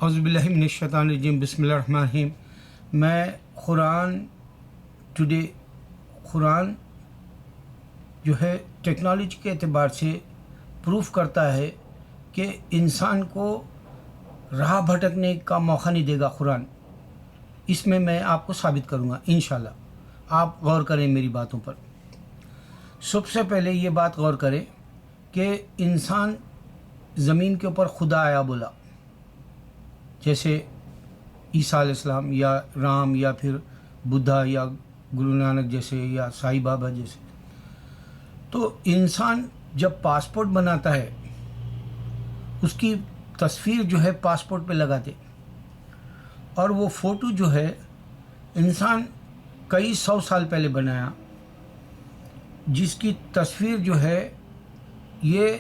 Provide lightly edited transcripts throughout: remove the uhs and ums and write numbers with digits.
اعوذ باللہ من الشیطان الرجیم بسم اللہ الرحمن الرحیم۔ میں قرآن جو ہے ٹیکنالوجی کے اعتبار سے پروف کرتا ہے کہ انسان کو راہ بھٹکنے کا موقع نہیں دے گا قرآن۔ اس میں آپ کو ثابت کروں گا انشاءاللہ۔ آپ غور کریں میری باتوں پر۔ سب سے پہلے یہ بات غور کریں کہ انسان زمین کے اوپر خدا آیا بولا، جیسے عیسیٰ علیہ السلام یا رام یا پھر بدھا یا گرو نانک جیسے یا سائی بابا جیسے۔ تو انسان جب پاسپورٹ بناتا ہے اس کی تصویر جو ہے پاسپورٹ پہ لگاتے، اور وہ فوٹو جو ہے انسان کئی 100 سال پہلے بنایا، جس کی تصویر جو ہے یہ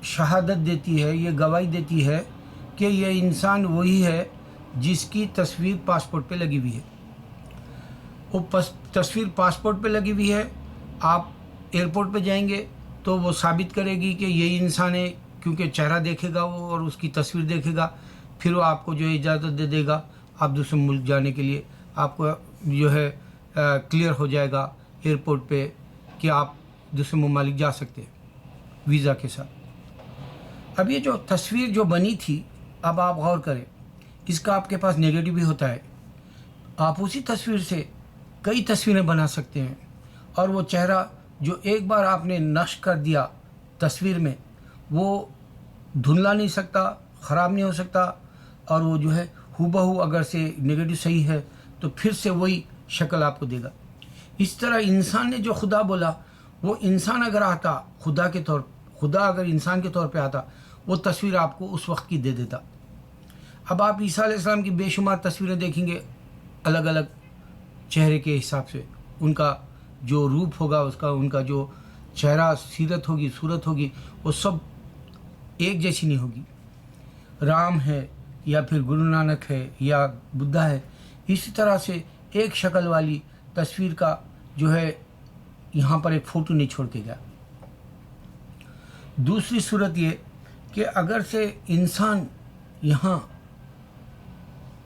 شہادت دیتی ہے، یہ گواہی دیتی ہے کہ یہ انسان وہی ہے جس کی تصویر پاسپورٹ پہ لگی ہوئی ہے۔ وہ تصویر پاسپورٹ پہ لگی ہوئی ہے، آپ ایئرپورٹ پہ جائیں گے تو وہ ثابت کرے گی کہ یہی انسان ہے، کیونکہ چہرہ دیکھے گا وہ اور اس کی تصویر دیکھے گا، پھر وہ آپ کو جو ہے اجازت دے دے گا آپ دوسرے ملک جانے کے لیے۔ آپ کو جو ہے کلیئر ہو جائے گا ایئرپورٹ پہ کہ آپ دوسرے ممالک جا سکتے ہیں ویزا کے ساتھ۔ اب یہ جو تصویر جو بنی تھی، اب آپ غور کریں، اس کا آپ کے پاس نیگیٹو بھی ہوتا ہے۔ آپ اسی تصویر سے کئی تصویریں بنا سکتے ہیں، اور وہ چہرہ جو ایک بار آپ نے نقش کر دیا تصویر میں، وہ دھندلا نہیں سکتا، خراب نہیں ہو سکتا، اور وہ جو ہے ہو بہو اگر سے نیگیٹو صحیح ہے تو پھر سے وہی شکل آپ کو دے گا۔ اس طرح انسان نے جو خدا بولا، وہ انسان اگر آتا خدا اگر انسان کے طور پہ آتا، وہ تصویر آپ کو اس وقت کی دے دیتا۔ اب آپ عیسیٰ علیہ السلام کی بے شمار تصویریں دیکھیں گے الگ الگ چہرے کے حساب سے، ان کا جو روپ ہوگا، ان کا جو چہرہ سیرت ہوگی، صورت ہوگی، وہ سب ایک جیسی نہیں ہوگی۔ رام ہے یا پھر گرو نانک ہے یا بدھا ہے، اسی طرح سے ایک شکل والی تصویر کا جو ہے یہاں پر ایک فوٹو نہیں چھوڑ کے گیا۔ دوسری صورت یہ کہ اگر سے انسان یہاں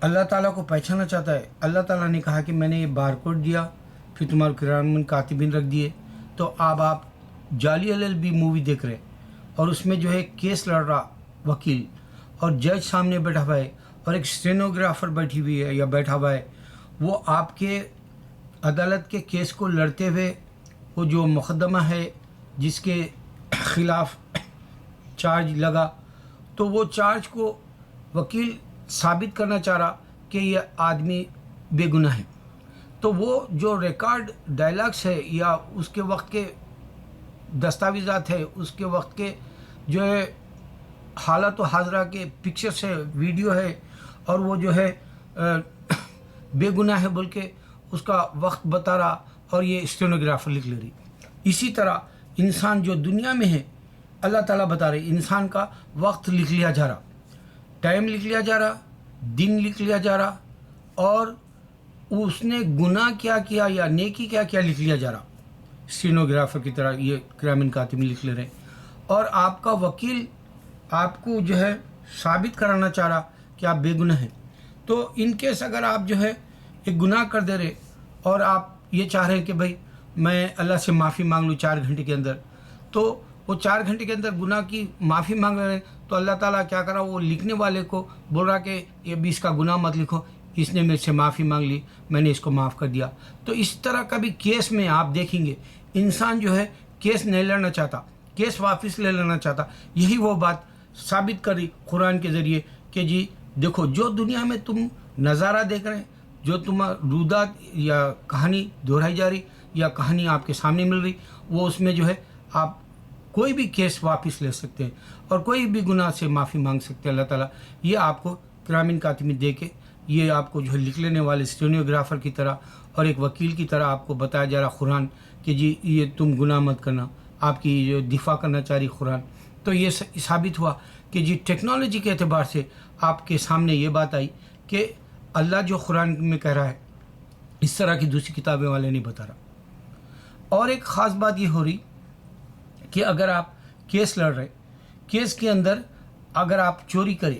اللہ تعالیٰ کو پہچانا چاہتا ہے، اللہ تعالیٰ نے کہا کہ میں نے یہ بار کوڈ دیا، پھر تمہارے کرام کاتبین رکھ دیے، تو اب آپ جعلی LLB مووی دیکھ رہے، اور اس میں جو ہے کیس لڑ رہا وکیل، اور جج سامنے بیٹھا ہوا ہے، اور ایک اسٹینوگرافر بیٹھی ہوئی ہے یا بیٹھا ہوا ہے، وہ آپ کے عدالت کے کیس کو لڑتے ہوئے، وہ جو مقدمہ ہے جس کے خلاف چارج لگا، تو وہ چارج کو وکیل ثابت کرنا چاہ رہا کہ یہ آدمی بے گناہ ہے۔ تو وہ جو ریکارڈ ڈائلاگس ہے یا اس کے وقت کے دستاویزات ہے، اس کے وقت کے جو ہے حالات و حاضرہ کے پکچرس ہے، ویڈیو ہے، اور وہ جو ہے بے گناہ ہے بول کے اس کا وقت بتا رہا، اور یہ اسٹینوگرافر لکھ لے رہی۔ اسی طرح انسان جو دنیا میں ہے، اللہ تعالیٰ بتا رہے انسان کا وقت لکھ لیا جا رہا، ٹائم لکھ لیا جا رہا، دن لکھ لیا جا رہا، اور اس نے گناہ کیا کیا یا نیکی کیا کیا لکھ لیا جا رہا، اسٹینوگرافر کی طرح یہ کرامن کاتبین لکھ لے رہے ہیں۔ اور آپ کا وکیل آپ کو جو ہے ثابت کرانا چاہ رہا کہ آپ بے گناہ ہیں۔ تو ان کیس اگر آپ جو ہے ایک گناہ کر دے رہے، اور آپ یہ چاہ رہے ہیں کہ بھائی میں اللہ سے معافی مانگ لوں 4 گھنٹے کے اندر، تو وہ 4 گھنٹے کے اندر گناہ کی معافی مانگ رہے ہیں، تو اللہ تعالیٰ کیا کرا، وہ لکھنے والے کو بول رہا کہ یہ بھی اس کا گناہ مت لکھو، اس نے میرے سے معافی مانگ لی، میں نے اس کو معاف کر دیا۔ تو اس طرح کا بھی کیس میں آپ دیکھیں گے انسان جو ہے کیس نہیں لڑنا چاہتا، کیس واپس لے لینا چاہتا۔ یہی وہ بات ثابت کری قرآن کے ذریعے کہ جی دیکھو، جو دنیا میں تم نظارہ دیکھ رہے ہیں، جو تم رودات یا کہانی دہرائی جا رہی یا کہانی آپ کے سامنے مل رہی، وہ اس میں جو ہے آپ کوئی بھی کیس واپس لے سکتے ہیں، اور کوئی بھی گناہ سے معافی مانگ سکتے ہیں اللہ تعالیٰ۔ یہ آپ کو کرامن کاتبین دے کے، یہ آپ کو جو ہے لکھ لینے والے اسٹینوگرافر کی طرح اور ایک وکیل کی طرح آپ کو بتایا جا رہا قرآن کہ جی یہ تم گناہ مت کرنا، آپ کی جو دفاع کرنا چاہ رہی قرآن۔ تو یہ ثابت ہوا کہ جی ٹیکنالوجی کے اعتبار سے آپ کے سامنے یہ بات آئی کہ اللہ جو قرآن میں کہہ رہا ہے، اس طرح کی دوسری کتابیں والے نہیں بتا رہا۔ اور ایک خاص بات یہ ہو رہی کہ اگر آپ کیس لڑ رہے، کیس کے اندر اگر آپ چوری کرے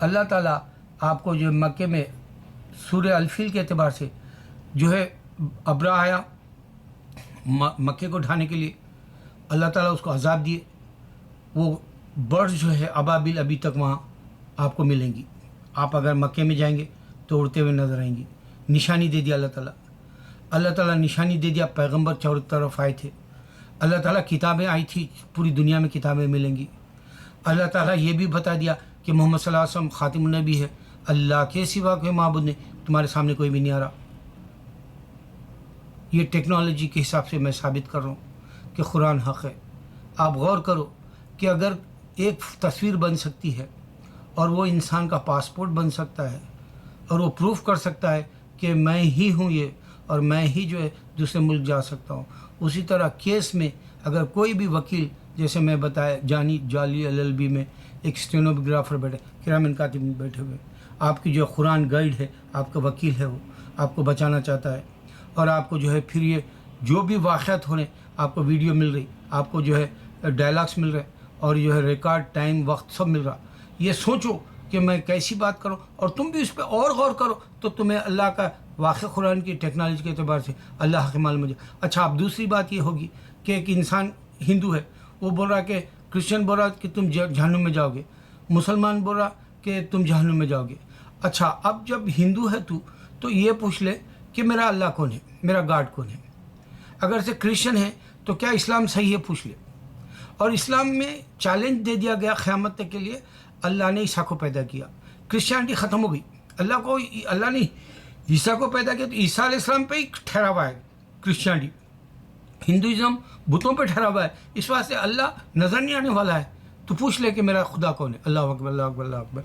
اللہ تعالیٰ آپ کو جو مکے میں سورہ الفیل کے اعتبار سے جو ہے ابرا آیا مکے کو ڈھانے کے لیے، اللہ تعالیٰ اس کو عذاب دیے. وہ برڈز جو ہے ابابیل ابھی تک وہاں آپ کو ملیں گی. آپ اگر مکے میں جائیں گے تو اڑتے ہوئے نظر آئیں گی. نشانی دے دیا اللہ تعالیٰ. اللہ تعالیٰ نشانی دے دیا. پیغمبر چاروں طرف آئے تھے. اللہ تعالیٰ کتابیں آئی تھی، پوری دنیا میں کتابیں ملیں گی. اللہ تعالیٰ یہ بھی بتا دیا کہ محمد صلی اللہ علیہ وسلم خاتم النبی ہے، اللہ کے سوا کوئی معبود نہیں، تمہارے سامنے کوئی بھی نہیں آ رہا. یہ ٹیکنالوجی کے حساب سے میں ثابت کر رہا ہوں کہ قرآن حق ہے. آپ غور کرو کہ اگر ایک تصویر بن سکتی ہے اور وہ انسان کا پاسپورٹ بن سکتا ہے اور وہ پروف کر سکتا ہے کہ میں ہی ہوں یہ اور میں ہی جو ہے دوسرے ملک جا سکتا ہوں، اسی طرح کیس میں اگر کوئی بھی وکیل، جیسے میں بتایا جعلی LLB میں ایک اسٹینوگرافر بیٹھے، کرامن کاتب بیٹھے ہوئے، آپ کی جو قرآن گائیڈ ہے، آپ کا وکیل ہے، وہ آپ کو بچانا چاہتا ہے اور آپ کو جو ہے پھر یہ جو بھی واقعات ہو رہے ہیں آپ کو ویڈیو مل رہی، آپ کو جو ہے ڈائلاگس مل رہے اور جو ہے ریکارڈ ٹائم وقت سب مل رہا. یہ سوچو کہ میں کیسی بات کروں اور تم بھی اس پہ اور غور کرو تو تمہیں اللہ کا واقع قرآن کی ٹیکنالوجی کے اعتبار سے اللہ کے معلوم مجھے. اچھا، اب دوسری بات یہ ہوگی کہ ایک انسان ہندو ہے، وہ بول رہا کہ کرسچن بول رہا کہ تم جہنم میں جاؤ گے، مسلمان بول رہا کہ تم جہنم میں جاؤ گے. اچھا، اب جب ہندو ہے تو یہ پوچھ لے کہ میرا اللہ کون ہے، میرا گاڈ کون ہے. اگر سے کرسچن ہے تو کیا اسلام صحیح ہے پوچھ لے. اور اسلام میں چیلنج دے دیا گیا قیامت تک کے لیے، اللہ نے عیسیٰ کو پیدا کیا، کرسچینٹی ختم ہو گئی. اللہ نے عیسیٰ کو پیدا کیا تو عیسیٰ علیہ السلام پہ ہی ٹھہرا ہوا ہے کرسچینٹی. ہندوازم بتوں پہ ٹھہرا ہوا ہے، اس واسطے اللہ نظر نہیں آنے والا ہے. تو پوچھ لے کہ میرا خدا کون ہے. اللہ اکبر، اللہ اکبر، اللہ اکبر.